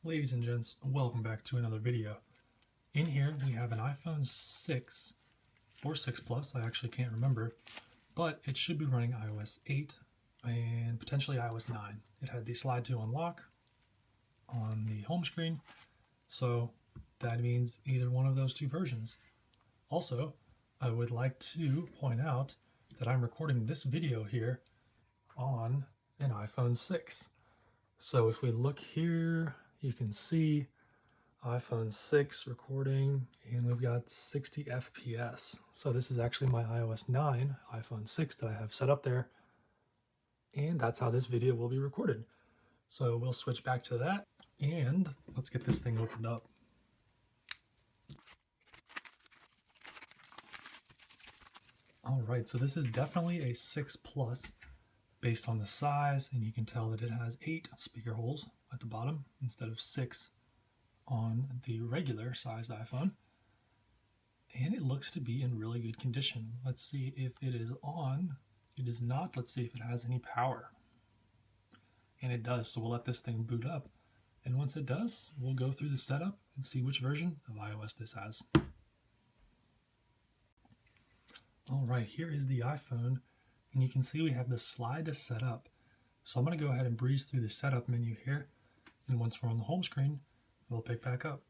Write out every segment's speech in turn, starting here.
Ladies and gents, welcome back to another video. In here we have an iPhone 6 or 6 Plus, I actually can't remember, but it should be running iOS 8 and potentially iOS 9. It had the slide to unlock on the home screen, so that means either one of those two versions. Also, I would like to point out that I'm recording this video here on an iPhone 6. So if we look here, you can see iPhone 6 recording, and we've got 60 FPS. So this is actually my iOS 9 iPhone 6 that I have set up there, and that's how this video will be recorded. So we'll switch back to that, and let's get this thing opened up. All right, so this is definitely a 6 Plus based on the size, and you can tell that it has 8 speaker holes at the bottom instead of 6 on the regular sized iPhone, and it looks to be in really good condition. Let's see if it is on. It is not. Let's see if it has any power, and it does. So we'll let this thing boot up, and once it does, we'll go through the setup and see which version of iOS this has. All right, here is the iPhone, and you can see we have the slide to set up. So I'm going to go ahead and breeze through the setup menu here, and once we're on the home screen, we'll pick back up.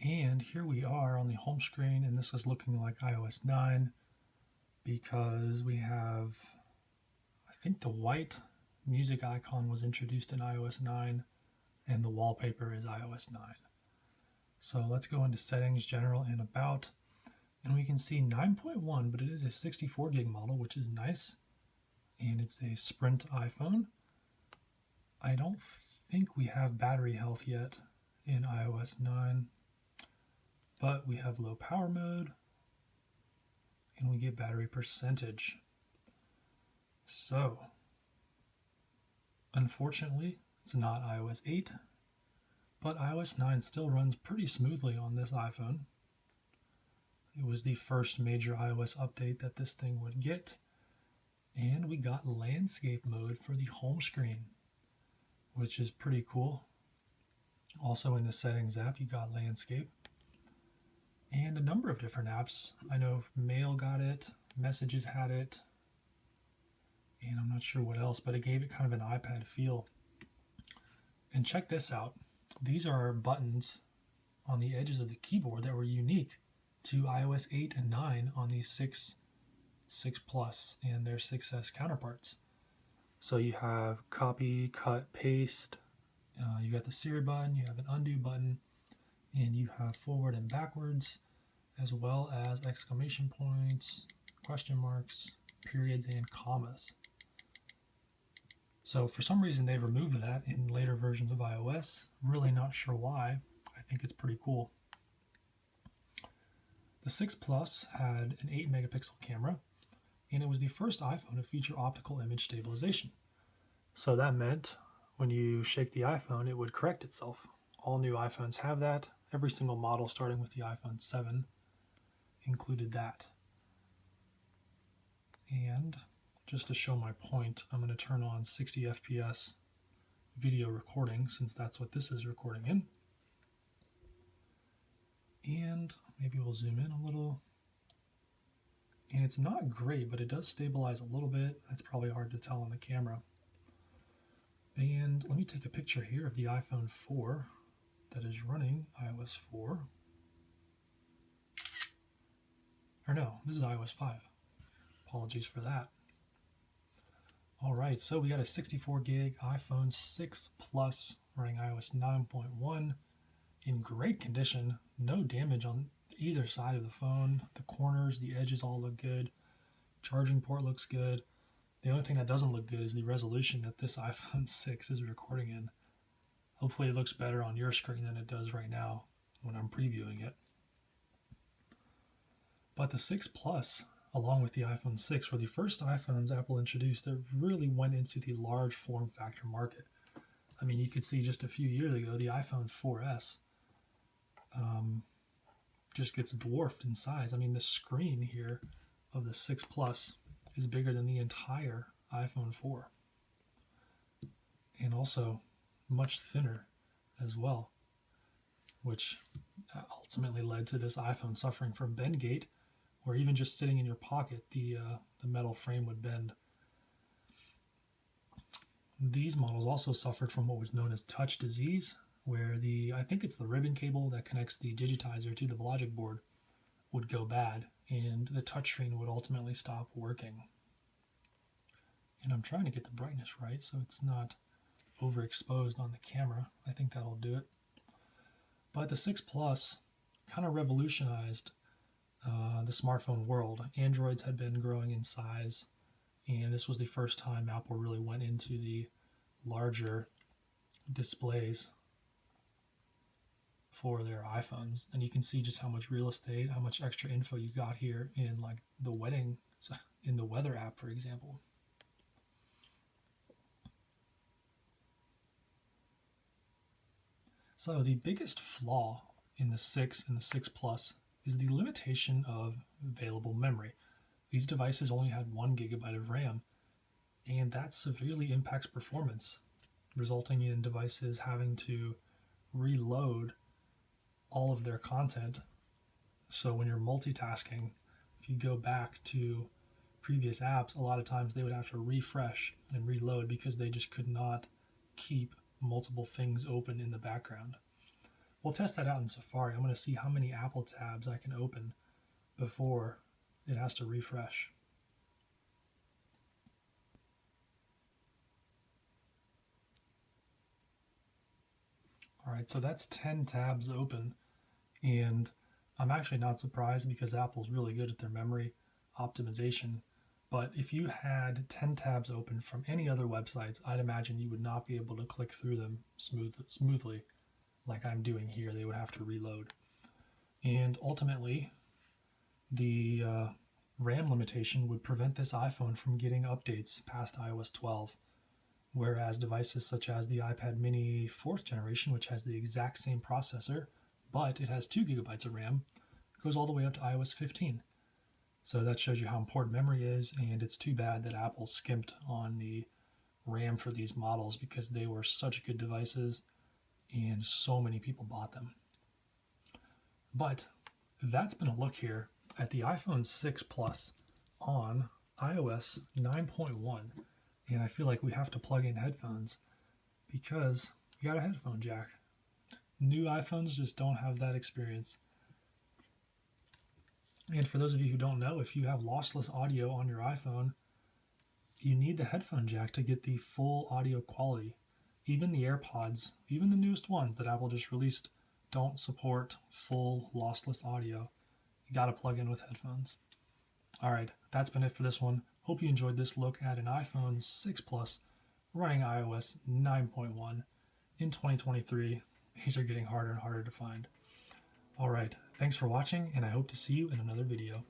And here we are on the home screen, and this is looking like iOS 9 because we have, I think the white music icon was introduced in iOS 9 and the wallpaper is iOS 9. So let's go into settings, general, and about, and we can see 9.1, but it is a 64 gig model, which is nice, and it's a Sprint iPhone. I don't think we have battery health yet in iOS 9. But we have low power mode, and we get battery percentage. So, unfortunately, it's not iOS 8, but iOS 9 still runs pretty smoothly on this iPhone. It was the first major iOS update that this thing would get, and we got landscape mode for the home screen, which is pretty cool. Also in the settings app, you got landscape. And a number of different apps. I know Mail got it, Messages had it, and I'm not sure what else, but it gave it kind of an iPad feel. And check this out. These are buttons on the edges of the keyboard that were unique to iOS 8 and 9 on these 6 Plus and their 6S counterparts. So you have copy, cut, paste, you got the Siri button, you have an undo button, and you have forward and backwards, as well as exclamation points, question marks, periods, and commas. So for some reason they've removed that in later versions of iOS. Really not sure why. I think it's pretty cool. The 6 Plus had an 8 megapixel camera, and it was the first iPhone to feature optical image stabilization. So that meant when you shake the iPhone, it would correct itself. All new iPhones have that. Every single model starting with the iPhone 7 included that. And just to show my point, I'm going to turn on 60 FPS video recording, since that's what this is recording in. And maybe we'll zoom in a little. And it's not great, but it does stabilize a little bit. It's probably hard to tell on the camera. And let me take a picture here of the iPhone 4 that is running iOS 4. Or no, this is iOS 5. Apologies for that. All right, so we got a 64 gig iPhone 6 Plus running iOS 9.1 in great condition. No damage on either side of the phone. The corners, the edges all look good. Charging port looks good. The only thing that doesn't look good is the resolution that this iPhone 6 is recording in. Hopefully it looks better on your screen than it does right now when I'm previewing it. But the 6 Plus, along with the iPhone 6, were the first iPhones Apple introduced that really went into the large form factor market. I mean, you could see just a few years ago, the iPhone 4S just gets dwarfed in size. I mean, the screen here of the 6 Plus is bigger than the entire iPhone 4. And also much thinner as well, which ultimately led to this iPhone suffering from bendgate, where even just sitting in your pocket, the metal frame would bend. These models also suffered from what was known as touch disease, where I think it's the ribbon cable that connects the digitizer to the logic board would go bad, and the touchscreen would ultimately stop working. And I'm trying to get the brightness right so it's not overexposed on the camera. I think that'll do it. But the 6 Plus kind of revolutionized the smartphone world. Androids had been growing in size, and this was the first time Apple really went into the larger displays for their iPhones. And you can see just how much real estate, how much extra info you got here in like the weather app, for example. So the biggest flaw in the 6 and the 6 Plus is the limitation of available memory. These devices only had 1 gigabyte of RAM, and that severely impacts performance, resulting in devices having to reload all of their content. So when you're multitasking, if you go back to previous apps, a lot of times they would have to refresh and reload because they just could not keep multiple things open in the background. We'll test that out in Safari. I'm going to see how many Apple tabs I can open before it has to refresh. All right, so that's 10 tabs open, and I'm actually not surprised because Apple's really good at their memory optimization. But if you had 10 tabs open from any other websites, I'd imagine you would not be able to click through them smoothly like I'm doing here. They would have to reload. And ultimately, the RAM limitation would prevent this iPhone from getting updates past iOS 12, whereas devices such as the iPad mini 4th generation, which has the exact same processor, but it has 2 gigabytes of RAM, goes all the way up to iOS 15. So that shows you how important memory is, and it's too bad that Apple skimped on the RAM for these models because they were such good devices and so many people bought them. But that's been a look here at the iPhone 6 Plus on iOS 9.1, and I feel like we have to plug in headphones because we got a headphone jack. New iPhones just don't have that experience. And for those of you who don't know, if you have lossless audio on your iPhone, you need the headphone jack to get the full audio quality. Even the AirPods, even the newest ones that Apple just released, don't support full lossless audio. You got to plug in with headphones. All right, that's been it for this one. Hope you enjoyed this look at an iPhone 6 Plus running iOS 9.1 in 2023. These are getting harder and harder to find. All right, thanks for watching, and I hope to see you in another video.